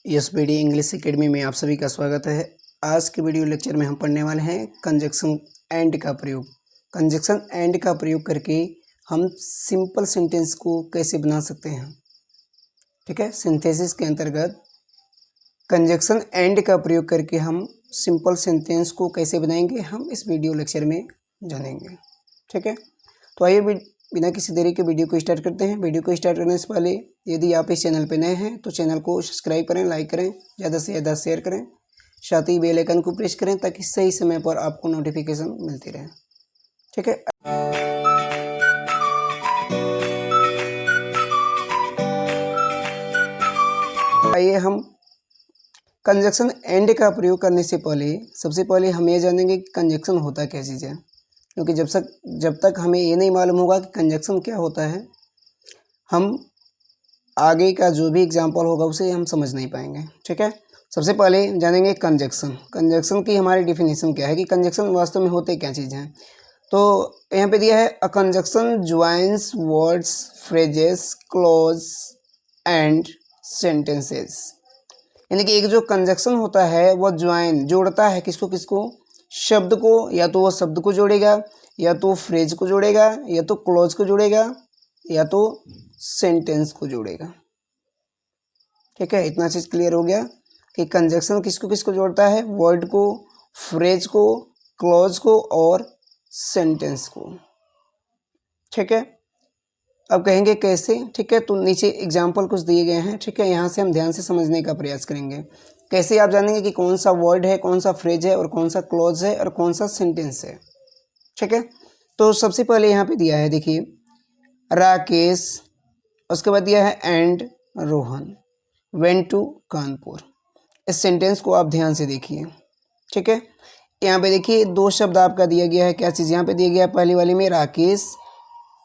SBD English academy में आप सभी का स्वागत है। आज के वीडियो लेक्चर में हम पढ़ने वाले हैं कंजक्शन एंड का प्रयोग। कंजक्शन एंड का प्रयोग करके हम सिंपल सेंटेंस को कैसे बना सकते हैं। ठीक है, सिंथेसिस के अंतर्गत कंजक्शन एंड का प्रयोग करके हम सिंपल सेंटेंस को कैसे बनाएंगे, हम इस वीडियो लेक्चर में जानेंगे। ठीक है, तो आइए बिना किसी देरी के वीडियो को स्टार्ट करते हैं। वीडियो को स्टार्ट करने से पहले यदि आप इस चैनल पर नए हैं तो चैनल को सब्सक्राइब करें, लाइक करें, ज़्यादा से ज़्यादा शेयर करें, साथ ही बेल आइकन को प्रेस करें ताकि सही समय पर आपको नोटिफिकेशन मिलती रहे। ठीक है, आइए हम कंजक्शन एंड का प्रयोग करने से पहले सबसे पहले हम ये जानेंगे कि कंजक्शन होता क्या चीज़ है, क्योंकि जब तक हमें ये नहीं मालूम होगा कि कंजक्शन क्या होता है, हम आगे का जो भी एग्जाम्पल होगा उसे हम समझ नहीं पाएंगे। ठीक है, सबसे पहले जानेंगे कंजक्शन की हमारी डिफिनीशन क्या है कि कंजक्शन वास्तव में होते क्या चीज़ हैं। तो यहाँ पे दिया है a conjunction joins words, phrases, clause and sentences. यानी कि एक जो कंजक्शन होता है वह ज्वाइन जोड़ता है किसको किसको, शब्द को, या तो वह शब्द को जोड़ेगा, या तो फ्रेज को जोड़ेगा, या तो क्लॉज को जोड़ेगा, या तो सेंटेंस को जोड़ेगा। ठीक है, इतना चीज़ क्लियर हो गया कि कंजक्शन किसको किसको जोड़ता है, वर्ड को, फ्रेज को, क्लॉज को और सेंटेंस को। ठीक है, अब कहेंगे कैसे। ठीक है, तो नीचे एग्जाम्पल कुछ दिए गए हैं। ठीक है, यहाँ से हम ध्यान से समझने का प्रयास करेंगे। कैसे आप जानेंगे कि कौन सा वर्ड है, कौन सा फ्रेज है और कौन सा क्लॉज है और कौन सा सेंटेंस है। ठीक है, तो सबसे पहले यहाँ पे दिया है, देखिए, राकेश, उसके बाद दिया है and Rohan went to Kanpur. इस सेंटेंस को आप ध्यान से देखिए। ठीक है, यहाँ पे देखिए दो शब्द आपका दिया गया है। क्या चीज़ यहाँ पे दिया गया है, पहली वाली में राकेश,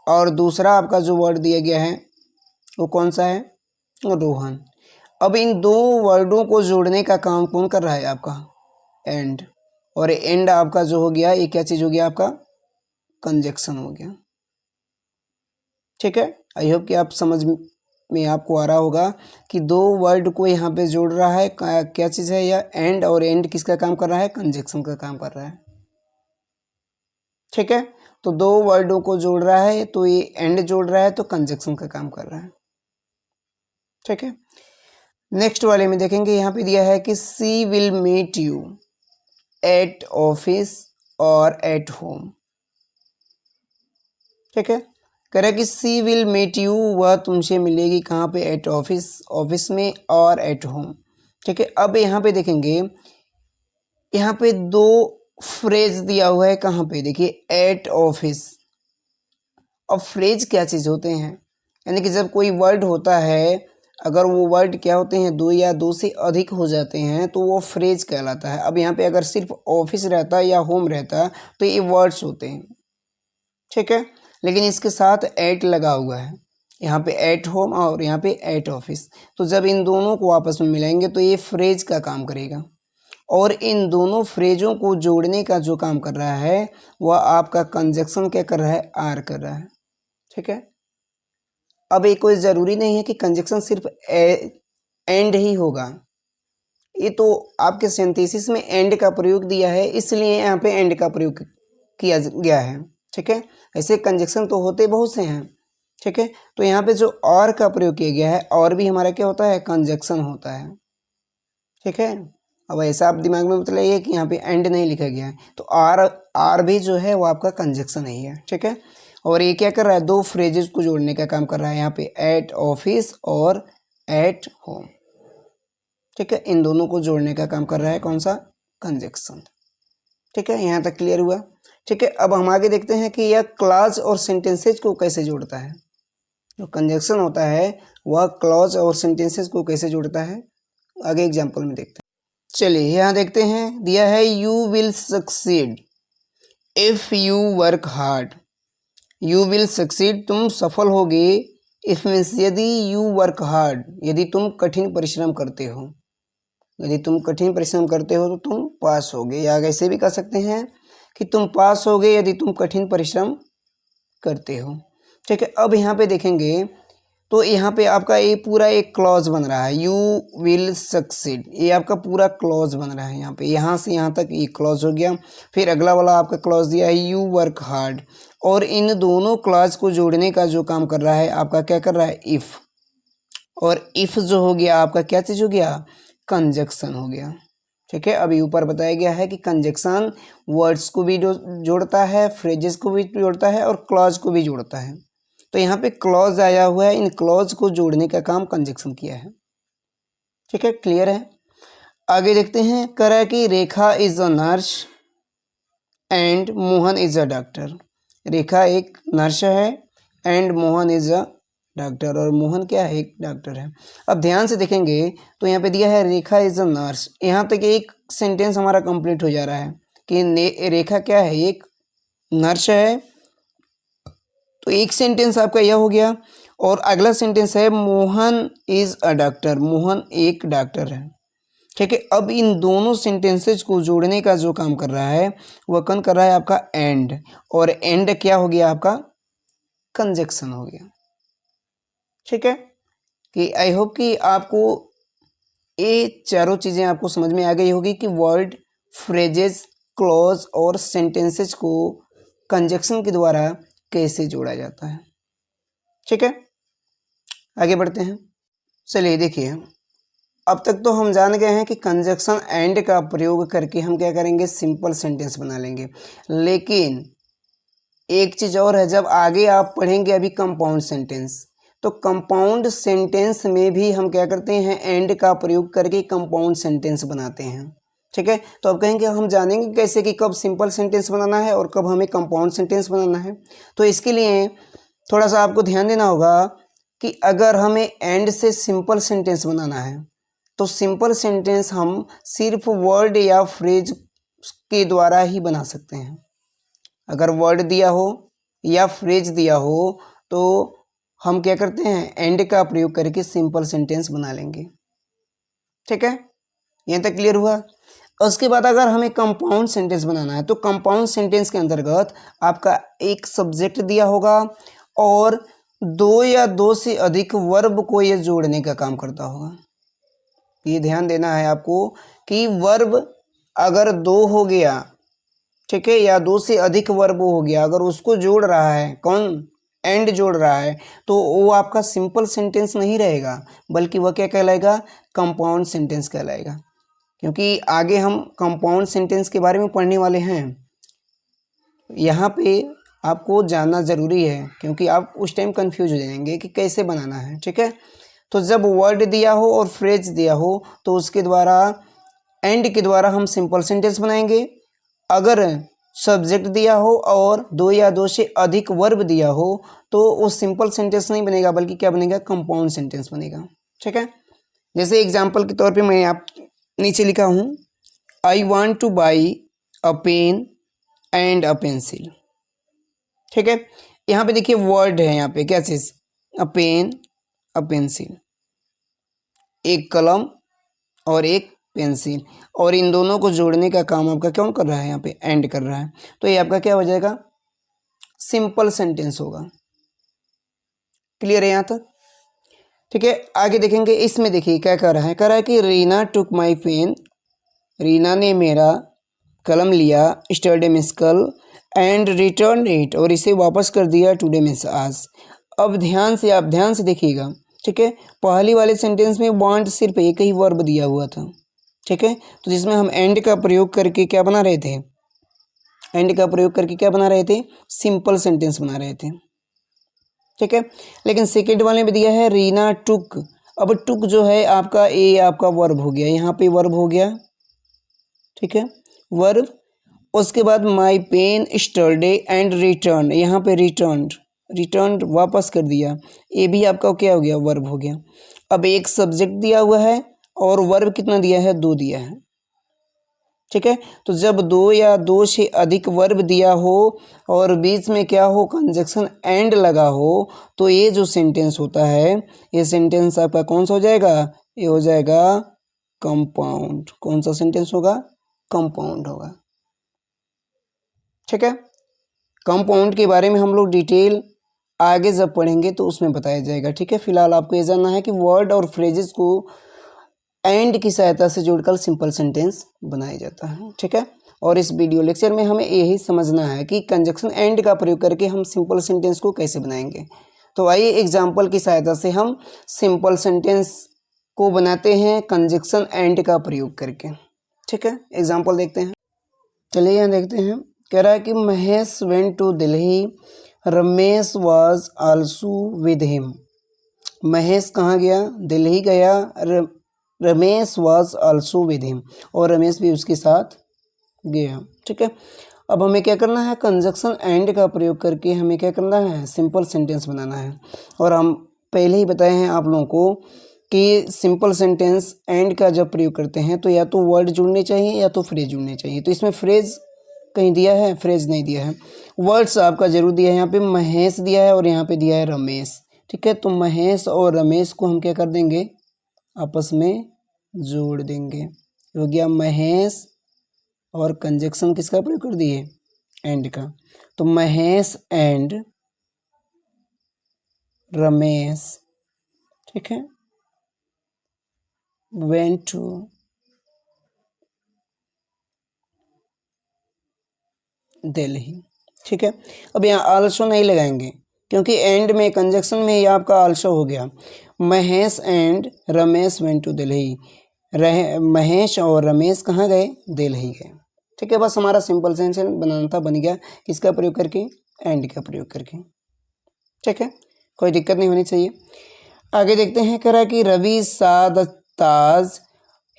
और दूसरा आपका जो वर्ड दिया गया है वो कौन सा है, रोहन। अब इन दो वर्डों को जोड़ने का काम कौन कर रहा है, आपका एंड। और एंड आपका जो हो गया ये क्या चीज़ हो गया, आपका कंजक्शन हो गया। ठीक है, आई होप कि आप समझ में आपको आ रहा होगा कि दो वर्ड को यहाँ पे जोड़ रहा है क्या चीज़ है, या एंड, और एंड किसका काम कर रहा है, कंजक्शन का काम कर रहा है। ठीक है, तो दो वर्डों को जोड़ रहा है तो ये एंड जोड़ रहा है तो कंजक्शन का काम कर रहा है। ठीक है, नेक्स्ट वाले में देखेंगे, यहाँ पे दिया है कि she will meet you at office और एट होम। ठीक है, कह रहा है कि सी विल मीट यू, वह तुमसे मिलेगी कहाँ पे, एट ऑफिस, ऑफिस में, और एट होम। ठीक है, अब यहाँ पे देखेंगे, यहाँ पे दो फ्रेज दिया हुआ है कहाँ पे, देखिए एट ऑफिस। अब फ्रेज क्या चीज़ होते हैं, यानी कि जब कोई वर्ड होता है, अगर वो वर्ड क्या होते हैं, दो या दो से अधिक हो जाते हैं तो वो फ्रेज कहलाता है। अब यहाँ पे अगर सिर्फ ऑफिस रहता या होम रहता तो ये वर्ड्स होते हैं। ठीक है, लेकिन इसके साथ एट लगा हुआ है, यहाँ पे एट होम और यहाँ पे एट ऑफिस। तो जब इन दोनों को आपस में मिलाएंगे तो ये फ्रेज का काम करेगा, और इन दोनों फ्रेजों को जोड़ने का जो काम कर रहा है वह आपका कंजक्शन क्या कर रहा है, आर कर रहा है। ठीक है, अब ये कोई ज़रूरी नहीं है कि कंजक्शन सिर्फ एंड ही होगा, ये तो आपके सिंथेसिस में एंड का प्रयोग दिया है इसलिए यहाँ पे एंड का प्रयोग किया गया है। ठीक है, ऐसे कंजक्शन तो होते बहुत से हैं। ठीक है, तो यहाँ पे जो और का प्रयोग किया गया है, और भी हमारा क्या होता है, कंजक्शन होता है। ठीक है, अब ऐसा आप दिमाग में मतलब ये कि यहाँ पे एंड नहीं लिखा गया है, तो आर भी जो है वो आपका कंजक्शन ही है। ठीक है, और ये क्या कर रहा है, दो फ्रेजेस को जोड़ने का काम कर रहा है, यहाँ पे एट ऑफिस और एट होम। ठीक है, इन दोनों को जोड़ने का काम कर रहा है कौन सा, कंजक्शन। ठीक है, यहाँ तक क्लियर हुआ। ठीक है, अब हम आगे देखते हैं कि यह क्लॉज और सेंटेंसेज को कैसे जोड़ता है। जो कंजक्शन होता है वह क्लॉज और सेंटेंसेज को कैसे जोड़ता है, आगे एग्जाम्पल में देखते हैं। चलिए यहाँ देखते हैं, दिया है you will succeed if you work hard. You will succeed, तुम सफल होगे, इफ मीन्स यदि, यू वर्क हार्ड, यदि तुम कठिन परिश्रम करते हो। यदि तुम कठिन परिश्रम करते हो तो तुम पास होगे, या ऐसे भी कह सकते हैं कि तुम पास होगे यदि तुम कठिन परिश्रम करते हो। ठीक है, अब यहाँ पे देखेंगे तो यहाँ पे आपका ये पूरा एक क्लॉज बन रहा है, यू विल सक्सीड, ये आपका पूरा क्लॉज बन रहा है। यहाँ पे यहाँ से यहाँ तक ये क्लॉज हो गया। फिर अगला वाला आपका क्लॉज दिया है यू वर्क हार्ड, और इन दोनों क्लॉज को जोड़ने का जो काम कर रहा है आपका क्या कर रहा है, इफ़। और इफ़ जो हो गया आपका क्या चीज़ हो गया, कंजक्शन हो गया। ठीक है, अभी ऊपर बताया गया है कि कंजक्शन वर्ड्स को भी जोड़ता है, फ्रेजेस को भी जोड़ता है और क्लॉज को भी जोड़ता है। तो यहाँ पे क्लॉज आया हुआ है, इन क्लॉज को जोड़ने का काम कंजक्शन किया है। ठीक है, क्लियर है। आगे देखते हैं, कह रहा है कि Rekha is a nurse and Mohan is a doctor. Rekha एक नर्स है and Mohan is a doctor, और मोहन क्या है, एक डॉक्टर है। अब ध्यान से देखेंगे तो यहाँ पे दिया है रेखा इज अ नर्स, यहाँ तक एक सेंटेंस हमारा कंप्लीट हो जा रहा है कि रेखा क्या है, एक नर्स है। तो एक सेंटेंस आपका यह हो गया, और अगला सेंटेंस है Mohan is a doctor, Mohan एक डॉक्टर है। ठीक है, अब इन दोनों सेंटेंसेज को जोड़ने का जो काम कर रहा है वह कौन कर रहा है, आपका एंड। और एंड क्या हो गया, आपका कंजक्शन हो गया। ठीक है, कि आई होप कि आपको ये चारों चीज़ें आपको समझ में आ गई होगी कि वर्ड, फ्रेजेस, क्लॉज और सेंटेंसेज को कंजक्शन के द्वारा कैसे जोड़ा जाता है। ठीक है, आगे बढ़ते हैं। चलिए देखिए, अब तक तो हम जान गए हैं कि कंजक्शन एंड का प्रयोग करके हम क्या करेंगे, सिंपल सेंटेंस बना लेंगे। लेकिन एक चीज़ और है, जब आगे आप पढ़ेंगे अभी कंपाउंड सेंटेंस, तो कंपाउंड सेंटेंस में भी हम क्या करते हैं, एंड का प्रयोग करके कंपाउंड सेंटेंस बनाते हैं। ठीक है, तो अब कहेंगे हम जानेंगे कैसे कि कब सिंपल सेंटेंस बनाना है और कब हमें कंपाउंड सेंटेंस बनाना है। तो इसके लिए थोड़ा सा आपको ध्यान देना होगा कि अगर हमें एंड से सिंपल सेंटेंस बनाना है तो सिंपल सेंटेंस हम सिर्फ वर्ड या फ्रेज के द्वारा ही बना सकते हैं। अगर वर्ड दिया हो या फ्रेज दिया हो तो हम क्या करते हैं, एंड का प्रयोग करके सिंपल सेंटेंस बना लेंगे। ठीक है, यहाँ तक क्लियर हुआ। उसके बाद अगर हमें कंपाउंड सेंटेंस बनाना है तो कंपाउंड सेंटेंस के अंतर्गत आपका एक सब्जेक्ट दिया होगा और दो या दो से अधिक वर्ब को ये जोड़ने का काम करता होगा। ये ध्यान देना है आपको कि वर्ब अगर दो हो गया, ठीक है, या दो से अधिक वर्ब हो गया, अगर उसको जोड़ रहा है कौन, एंड जोड़ रहा है, तो वो आपका सिंपल सेंटेंस नहीं रहेगा बल्कि वह क्या कहलाएगा, कंपाउंड सेंटेंस कहलाएगा। क्योंकि आगे हम कंपाउंड सेंटेंस के बारे में पढ़ने वाले हैं, यहाँ पे आपको जानना ज़रूरी है क्योंकि आप उस टाइम कंफ्यूज हो जाएंगे कि कैसे बनाना है। ठीक है, तो जब वर्ड दिया हो और फ्रेज दिया हो तो उसके द्वारा, एंड के द्वारा हम सिंपल सेंटेंस बनाएंगे। अगर सब्जेक्ट दिया हो और दो या दो से अधिक वर्ब दिया हो तो वो सिंपल सेंटेंस नहीं बनेगा बल्कि क्या बनेगा, कंपाउंड सेंटेंस बनेगा। ठीक है, जैसे एग्जांपल के तौर पे मैं आप नीचे लिखा हूँ, I want to buy a pen and a pencil. ठीक है, यहाँ पे देखिए वर्ड है, यहाँ पे क्या चीज़, अ पेन, अ पेंसिल, एक कलम और एक पेंसिल, और इन दोनों को जोड़ने का काम आपका कौन कर रहा है, यहाँ पे एंड कर रहा है। तो ये आपका क्या हो जाएगा, सिंपल सेंटेंस होगा। क्लियर है यहाँ तक। ठीक है, आगे देखेंगे, इसमें देखिए क्या कर रहा है, कह रहा है कि रीना टुक माई पेन, रीना ने मेरा कलम लिया, स्टरडे मीन्स कल, एंड रिटर्न इट, और इसे वापस कर दिया, टुडे मीन्स आज। अब आप ध्यान से देखिएगा। ठीक है, पहली वाले सेंटेंस में वांट सिर्फ एक ही वर्ब दिया हुआ था। ठीक है, तो जिसमें हम एंड का प्रयोग करके क्या बना रहे थे, एंड का प्रयोग करके क्या बना रहे थे, सिंपल सेंटेंस बना रहे थे। ठीक है, लेकिन सेकेंड वाले में दिया है रीना टुक। अब टुक जो है आपका, ये आपका वर्ब हो गया, यहाँ पे वर्ब हो गया। ठीक है, वर्ब। उसके बाद माई पेन स्टरडे एंड रिटर्न, यहाँ पे रिटर्न वापस कर दिया, ये भी आपका क्या हो गया, वर्ब हो गया। अब एक सब्जेक्ट दिया हुआ है और वर्ब कितना दिया है, दो दिया है। ठीक है, तो जब दो या दो से अधिक वर्ब दिया हो और बीच में क्या हो, कंजक्शन एंड लगा हो, तो ये जो सेंटेंस होता है, ये सेंटेंस आपका कौन सा हो जाएगा, ये हो जाएगा कंपाउंड। कौन सा सेंटेंस होगा, कंपाउंड होगा। ठीक है, कंपाउंड के बारे में हम लोग डिटेल आगे जब पढ़ेंगे तो उसमें बताया जाएगा, ठीक है। फिलहाल आपको ये जानना है कि वर्ड और फ्रेजेस को एंड की सहायता से जोड़कर सिंपल सेंटेंस बनाया जाता है, ठीक है। और इस वीडियो लेक्चर में हमें यही समझना है कि कंजक्शन एंड का प्रयोग करके हम सिंपल सेंटेंस को कैसे बनाएंगे। तो आइए एग्जाम्पल की सहायता से हम सिंपल सेंटेंस को बनाते हैं कंजक्शन एंड का प्रयोग करके, ठीक है। एग्जाम्पल देखते हैं। चलिए यहाँ देखते हैं। कह रहा है कि Mahesh went to Delhi, Ramesh was also with him. Mahesh कहाँ गया? दिल्ली गया। Ramesh was also with him, और रमेश भी उसके साथ गया, ठीक है। अब हमें क्या करना है? कंजक्शन एंड का प्रयोग करके हमें क्या करना है? सिंपल सेंटेंस बनाना है। और हम पहले ही बताए हैं आप लोगों को कि सिंपल सेंटेंस एंड का जब प्रयोग करते हैं तो या तो वर्ड जुड़ने चाहिए या तो फ्रेज जुड़ने चाहिए। तो इसमें फ्रेज कहीं दिया है? फ्रेज नहीं दिया है। वर्ड्स आपका जरूर दिया है। यहाँ पे महेश दिया है और यहाँ पे दिया है रमेश, ठीक है। तो महेश और रमेश को हम क्या कर देंगे? आपस में जोड़ देंगे। हो गया महेश, और कंजक्शन किसका प्रयोग कर दिए? एंड का। तो महेश एंड रमेश, ठीक है, वेंट टू दिल्ली, ठीक है। अब यहाँ आल्सो नहीं लगाएंगे क्योंकि एंड में कंजक्शन में ही आपका आल्सो हो गया। Mahesh and Ramesh went to Delhi, Mahesh और रमेश कहाँ गए? दिल्ली गए, ठीक है। बस हमारा सिंपल सेंटेंस बनाना था, बन गया। किसका प्रयोग करके? एंड का प्रयोग करके, ठीक है। कोई दिक्कत नहीं होनी चाहिए। आगे देखते हैं। कह रहा है कि रवि सा द ताज,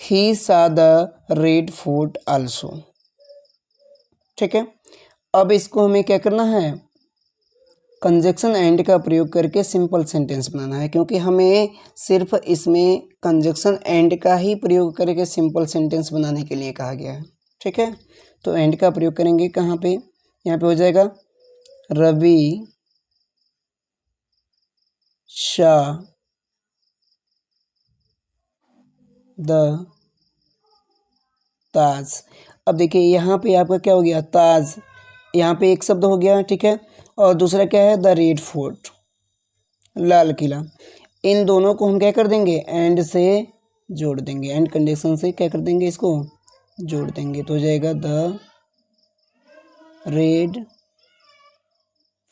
ही सा द रेड फोर्ट आल्सो, ठीक है। अब इसको हमें क्या करना है? कंजक्शन एंड का प्रयोग करके सिंपल सेंटेंस बनाना है, क्योंकि हमें सिर्फ इसमें कंजक्शन एंड का ही प्रयोग करके सिंपल सेंटेंस बनाने के लिए कहा गया है, ठीक है। तो एंड का प्रयोग करेंगे कहाँ पे? यहाँ पे हो जाएगा रवि शाह द ताज। अब देखिए यहाँ पे आपका क्या हो गया? ताज, यहाँ पे एक शब्द हो गया, ठीक है। और दूसरा क्या है? The Red fort, Lal Qila. इन दोनों को हम क्या कर देंगे? एंड से जोड़ देंगे, एंड कंडीशन से क्या कर देंगे? इसको जोड़ देंगे, तो हो जाएगा द रेड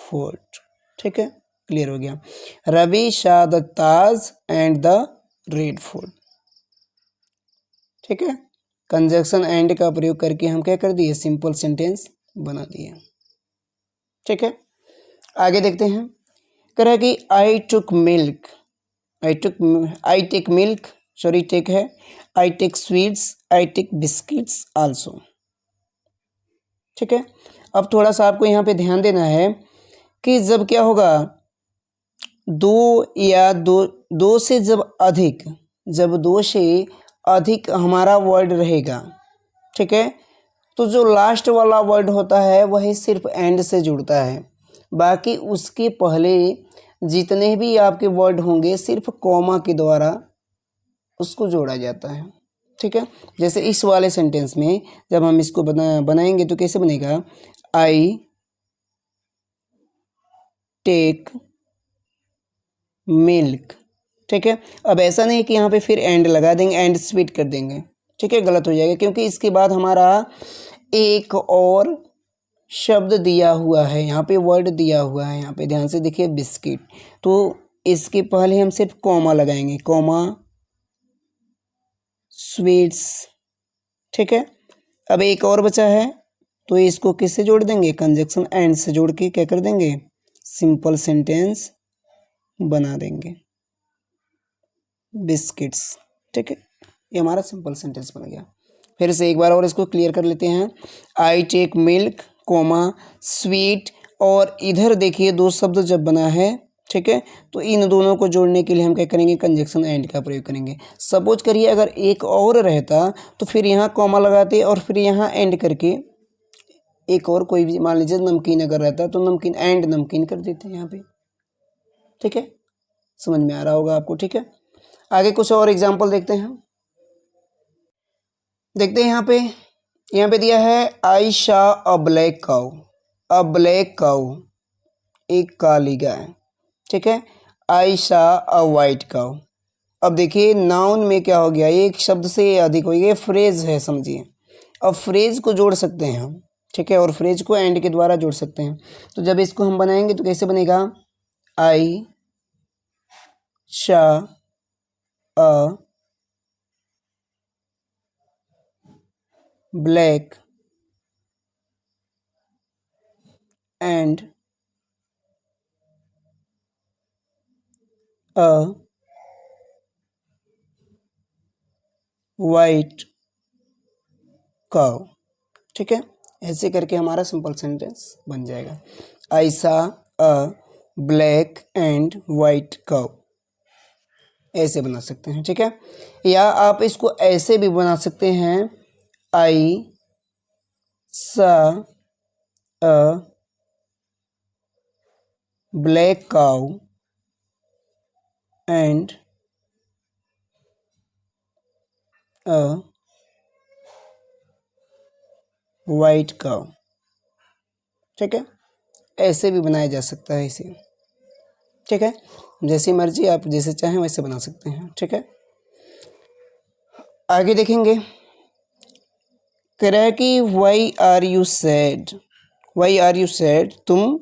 फोर्ट, ठीक है। क्लियर हो गया। Ravi saw the Taj and the Red Fort, ठीक है। कंजक्शन एंड का प्रयोग करके हम क्या कर दिए? सिंपल सेंटेंस बना दिए, ठीक है। आगे देखते हैं। कह रहा है कि I took milk, I take milk, sorry take है, I take sweets, I take biscuits also, ठीक है। अब थोड़ा सा आपको यहाँ पे ध्यान देना है कि जब क्या होगा? दो से जब दो से अधिक हमारा वर्ड रहेगा, ठीक है, तो जो लास्ट वाला वर्ड होता है वही सिर्फ एंड से जुड़ता है। बाकी उसके पहले जितने भी आपके वर्ड होंगे सिर्फ कॉमा के द्वारा उसको जोड़ा जाता है, ठीक है। जैसे इस वाले सेंटेंस में जब हम इसको बनाएंगे तो कैसे बनेगा? आई टेक मिल्क, ठीक है। अब ऐसा नहीं कि यहाँ पे फिर एंड लगा देंगे, एंड स्वीट कर देंगे, ठीक है, गलत हो जाएगा, क्योंकि इसके बाद हमारा एक और शब्द दिया हुआ है, यहाँ पे वर्ड दिया हुआ है। यहाँ पे ध्यान से देखिए, बिस्किट। तो इसके पहले हम सिर्फ कॉमा लगाएंगे, कॉमा स्वीट्स, ठीक है। अब एक और बचा है, तो इसको किससे जोड़ देंगे? कंजक्शन एंड से जोड़ के क्या कर देंगे? सिंपल सेंटेंस बना देंगे, बिस्किट्स, ठीक है। ये हमारा सिंपल सेंटेंस बन गया। फिर से एक बार और इसको क्लियर कर लेते हैं। I take milk, comma sweet, और इधर देखिए दो शब्द जब बना है, ठीक है, तो इन दोनों को जोड़ने के लिए हम क्या करेंगे? कंजक्शन एंड का प्रयोग करेंगे। सपोज करिए अगर एक और रहता तो फिर यहाँ कॉमा लगाते और फिर यहाँ एंड करके एक और कोई भी, मान लीजिए नमकीन अगर रहता तो नमकीन एंड नमकीन कर देते यहाँ पे, ठीक है। समझ में आ रहा होगा आपको, ठीक है। आगे कुछ और एग्जाम्पल देखते हैं। देखते हैं यहाँ पे दिया है आई शा अ ब्लैक काउ, अ ब्लैक काउ, एक काली गाय, ठीक है। I saw a white cow. अब देखिए नाउन में क्या हो गया, एक शब्द से अधिक हो गया, फ्रेज है समझिए। अब फ्रेज को जोड़ सकते हैं हम, ठीक है, और फ्रेज को एंड के द्वारा जोड़ सकते हैं। तो जब इसको हम बनाएंगे तो कैसे बनेगा, I saw a black and a white cow, ठीक है। ऐसे करके हमारा सिंपल सेंटेंस बन जाएगा, I saw a black and white cow. ऐसे बना सकते हैं, ठीक है। या आप इसको ऐसे भी बना सकते हैं, I saw a black cow and a white cow, ठीक है। ऐसे भी बनाया जा सकता है इसे, ठीक है। जैसी मर्जी आप जैसे चाहें वैसे बना सकते हैं, ठीक है। आगे देखेंगे, कह रहा है कि why are you sad, why are you sad, तुम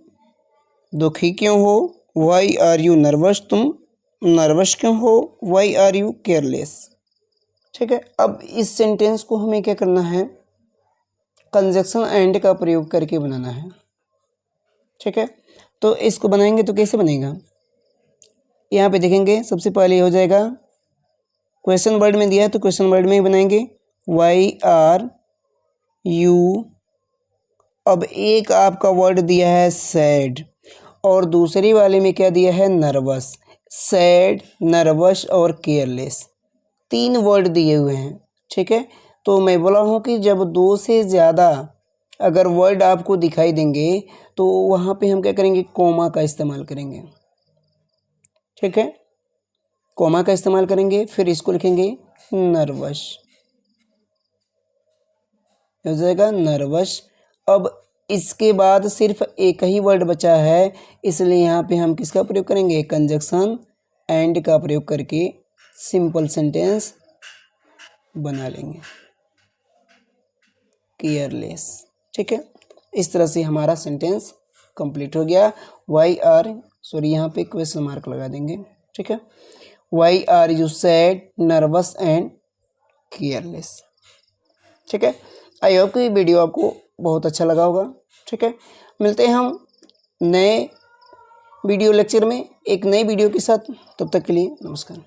दुखी क्यों हो, वाई आर यू नर्वस, तुम नर्वस क्यों हो, वाई आर यू केयरलेस, ठीक है। अब इस सेंटेंस को हमें क्या करना है, कंजक्शन एंड का प्रयोग करके बनाना है, ठीक है। तो इसको बनाएंगे तो कैसे बनेगा, यहाँ पे देखेंगे सबसे पहले हो जाएगा, क्वेश्चन वर्ड में दिया है तो क्वेश्चन वर्ड में ही बनाएंगे, वाई आर यू। अब एक आपका वर्ड दिया है सैड और दूसरी वाले में क्या दिया है, नर्वस। सैड, नर्वस और केयरलेस, 3 वर्ड दिए हुए हैं, ठीक है। तो मैं बोला हूँ कि जब 2 से ज़्यादा अगर वर्ड आपको दिखाई देंगे तो वहाँ पे हम क्या करेंगे, कोमा का इस्तेमाल करेंगे, ठीक है। कोमा का इस्तेमाल करेंगे, फिर इसको लिखेंगे नर्वस, हो जाएगा नर्वस। अब इसके बाद सिर्फ एक ही वर्ड बचा है, इसलिए यहाँ पे हम किसका प्रयोग करेंगे, कंजक्शन एंड का प्रयोग करके सिंपल सेंटेंस बना लेंगे, केयरलेस, ठीक है। इस तरह से हमारा सेंटेंस कंप्लीट हो गया। वाई आर, सॉरी यहाँ पे क्वेश्चन मार्क लगा देंगे, ठीक है। Why are you sad, nervous and careless, ठीक है। आई होप कि वीडियो आपको बहुत अच्छा लगा होगा, ठीक है। मिलते हैं हम नए वीडियो लेक्चर में एक नई वीडियो के साथ, तब तक के लिए नमस्कार।